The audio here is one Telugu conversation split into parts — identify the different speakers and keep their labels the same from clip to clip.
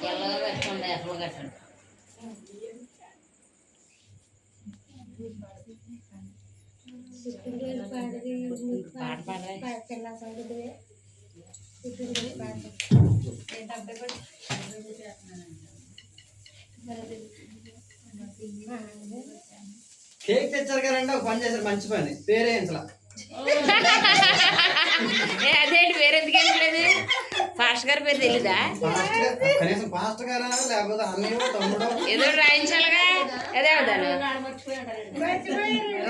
Speaker 1: ఎలా కట్టండి ఎక్కడ కట్టండి పాట పాడాలి
Speaker 2: కేక్ తెచ్చారు కదండి ఒక పని చేశారు మంచి పని పేరే ఇంట్లో
Speaker 1: అదేంటి పేరు ఎందుకు వెళ్ళలేదు ఫాస్ట్ గారి పేరు తెలీదా
Speaker 2: కనీసం ఫాస్ట్ గారా లేకపోతే అన్నయ్య తమ్ముడు
Speaker 1: ఏదో రాయించాలిగా అదే అవుతాను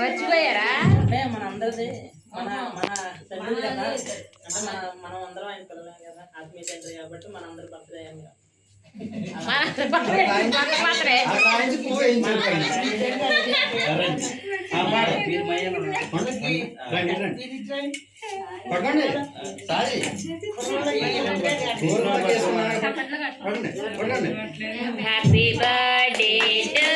Speaker 1: మర్చిపోయారా
Speaker 3: మన అందరిది మన మన తండ్రి కదా అంటే మనం అందరం ఆయన పిల్లలే కదా ఆత్మీయ తండ్రి కాబట్టి మన అందరి బర్త్డే అయ్యాం
Speaker 1: హ్యాపీ బర్త్డే టు